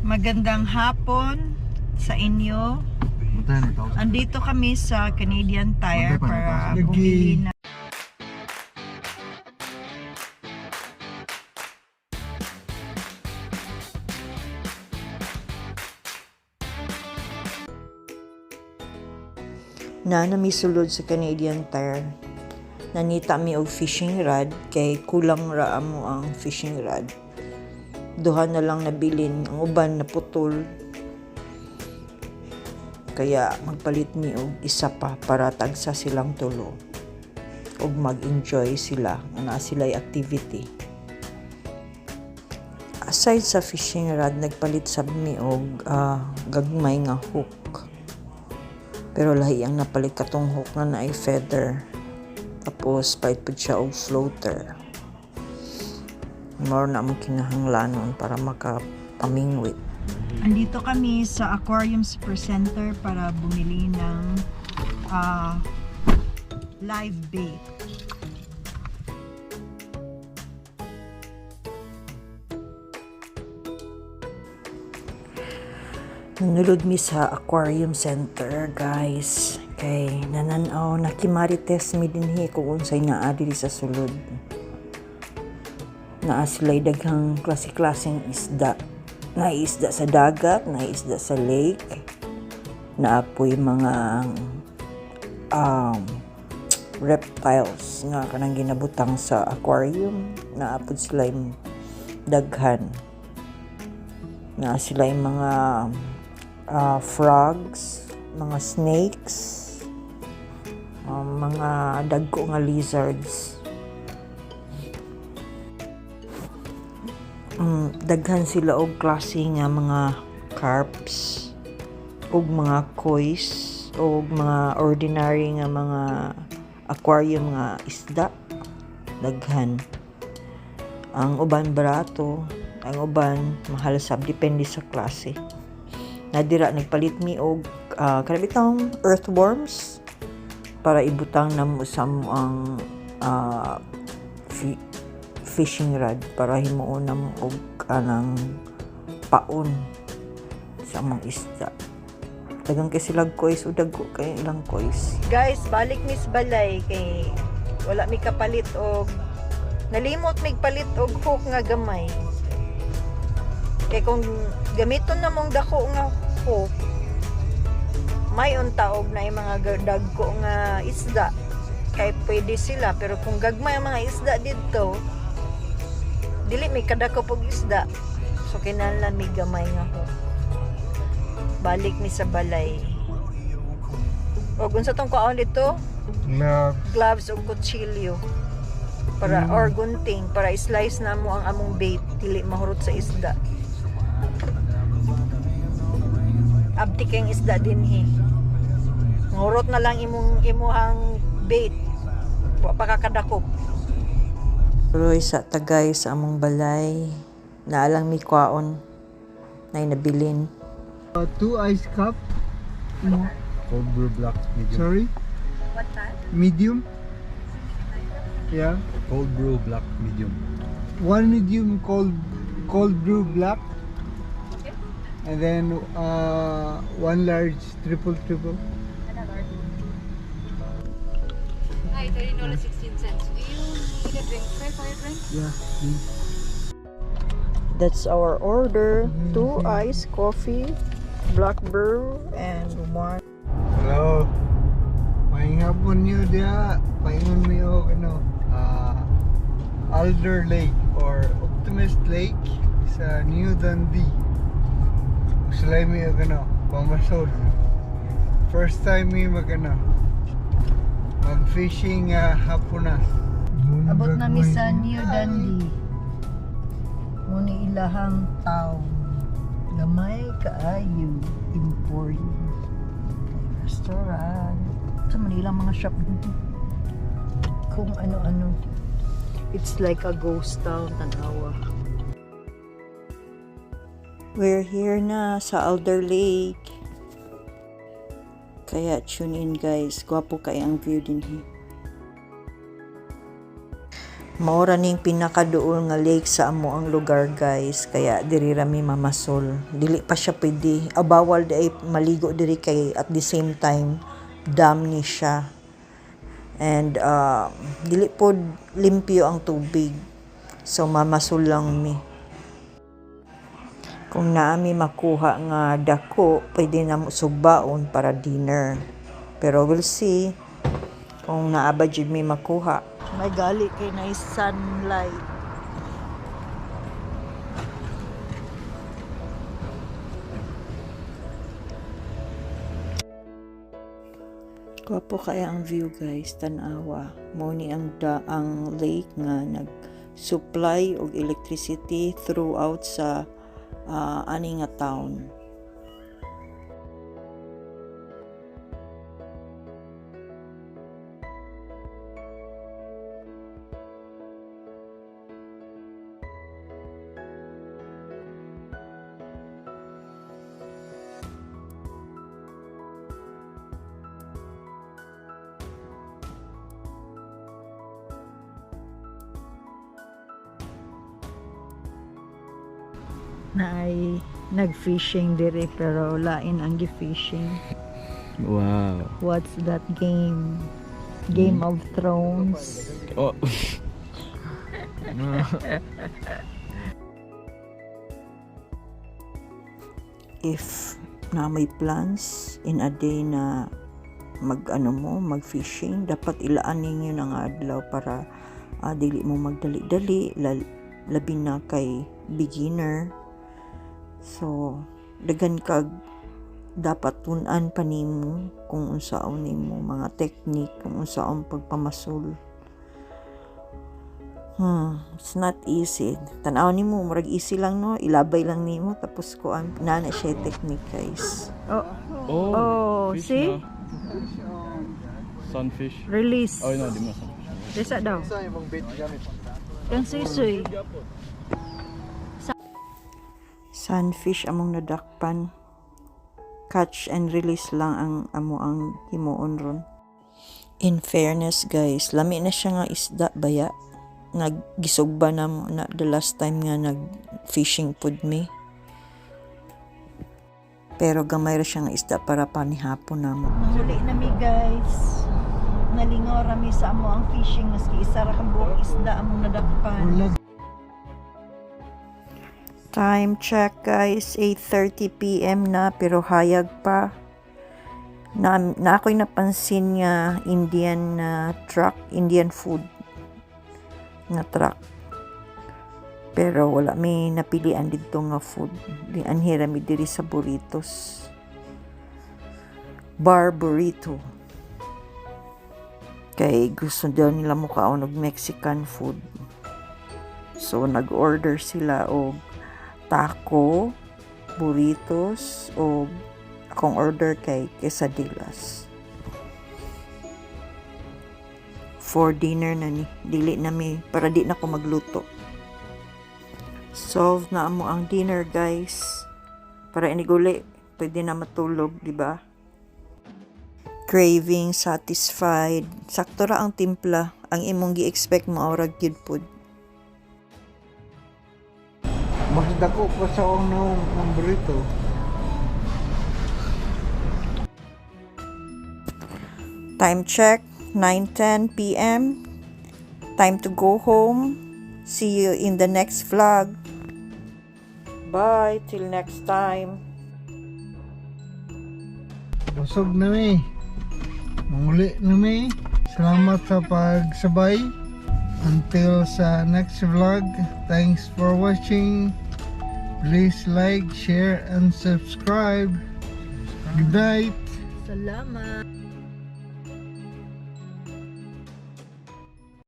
Magandang hapon sa inyo. Andito kami sa Canadian Tire para bumili na. Nami sulod sa Canadian Tire. Nanita mi og fishing rod kay kulang ra mo ang fishing rod. Duha na lang nabilin, ang uban na putol. Kaya magpalit mi og isa pa para tagsa silang tulo. Og mag-enjoy sila, ana sila'y activity. Aside sa fishing rod, nagpalit sab mi og gagmay nga hook. Pero lahi ang napalit katong hook na naay feather. Tapos palit pud siya og floater. More na mo kinahanglanon para makapamingwit. Andito kami sa Aquarium Supercenter para bumili ng live bait. Nunulod mi sa Aquarium Center, guys. Kay nananaw nakimarites mi dinhi kung unsay naa diri sa sulod. Naa sila'y daghang klase-klaseng isda. Naisda sa dagat, naisda sa lake. Naapoy mga reptiles nga kanang ginabutang sa aquarium. Naapod sila'y daghan. Naa sila'y mga frogs, mga snakes, mga dagko nga lizards. Daghan sila og klase nga mga carps og mga kois og mga ordinary nga mga aquarium nga isda. Daghan. Ang uban barato, ang uban mahal sab, depende sa klase. Nadira nagpalit mi og kanabitang earthworms para ibutang namo sa ang fishing rod para himuon na mo og anang paon sa among isda. Dagang kay sila kois o dagko kay ilang kois. Guys, balik mis balay kay wala mi kapalit og nalimot mig palit og hook nga gamay. Kay kung gamiton na mong dako nga hook, may untaog na yung mga dagko nga isda kay pwede sila, pero kung gagmay ang mga isda dito dili may kadako pog isda, so kinahanglan may gamay nga hook. Balik ni sa balay. O kung sa tong kaon dito, gloves o kutsilyo para or gunting para slice na mo ang among bait, dili mahurot sa isda. Abti kayong isda dinhi. Mahurot na lang imuhang bait. Wa pa kakadakop. Roy sa tagay sa among balay, naalang mi kwaon na nabilin. 2 ice cup. Cold brew black medium. Sorry? What time? Medium? Yeah. Cold brew black medium. 1 medium cold brew black. And then 1 large triple. Hi, $30.16. Do you need a drink for your drink? Yeah. That's our order. 2 iced coffee, black brew, and 1. Hello. Maing hapon niyo dia. Paingon mi og Alder Lake or Optimist Lake sa New Dundee. Usulay mi og pamasod. First time mi mag-fishing hapunas. Abot nami sa New Dundee. Muna ilahang tao. Gamay kaayo. Emporium. Restaurant. Sa Manila mga shop dito. Kung ano-ano. It's like a ghost town, Tanawa. We're here na sa Alder Lake. Kaya tune in guys. Gwapo kaya ang view din here. Maura ning pinakaduol nga lake sa amo ang lugar guys, kaya diri rami mamasol. Dili pa siya pwede, bawal di maligo diri kay at the same time dam ni siya. And dili pod limpyo ang tubig. So mamasol lang mi. Kung naami makuha nga dako, pwede na mo sugbaon para dinner. Pero we'll see kung naaba jud mi makuha. May gali kay na sunlight. Kuwapo kaya ang view guys, tanawa. Mao ni ang lake nga nag-supply og electricity throughout sa ani nga town. Na ay nag-fishing diri pero lain ang gi-fishing. Wow. What's that game? Game of Thrones. Oh. If na may plans in a day na mag-fishing, dapat ilaan ninyo ng adlaw para dili mo magdali-dali, labi na kay beginner. So, dagan kag dapat tunan pa nimo kung unsaon nimo mga technique, kung unsaon pagpamasol. It's not easy. Tanaw nimo, murag easy lang no, ilabay lang nimo tapos kuan na siya technique guys. Oh, fish see? na. Sunfish. Release. Oh, no, di mo sunfish. Desa daw. Sa imong bait gamit. Yang sisuy. Sunfish among nadakpan. Catch and release lang ang amo ang himuon ron. In fairness guys, lami na siya nga isda baya. Naggisugba na mo na the last time nga nag-fishing pud me. Pero gamay ra siya nga isda para panihapon na mo. Nahuli na mi guys. Nalingaw rami sa amo ang fishing maski isa ra ka buok isda among nadakpan. Time check guys, 8:30 PM na pero hayag pa. Na ako'y napansin nga Indian truck, Indian food nga truck. Pero wala may napilian dito nga food. Di anhira mi diri sa burritos. Bar burrito. Kay gusto daw nila mo kaon og Mexican food. So nag-order sila og taco, burritos, o akong order kay quesadillas. For dinner na ni, dili na mi, para di na ko magluto. Solve na amo ang dinner guys. Para iniguli, pwede na matulog, di ba? Craving satisfied. Sakto ra ang timpla, ang imong gi-expect mo aurag gyud pud. Mas dako pa sa unang burrito. Time check, 9:10 PM. Time to go home. See you in the next vlog. Bye, till next time. Busog na mi. Manguli na mi. Salamat sa pagsabay. Until sa next vlog, thanks for watching. Please like, share, and subscribe. Good night. Salamat.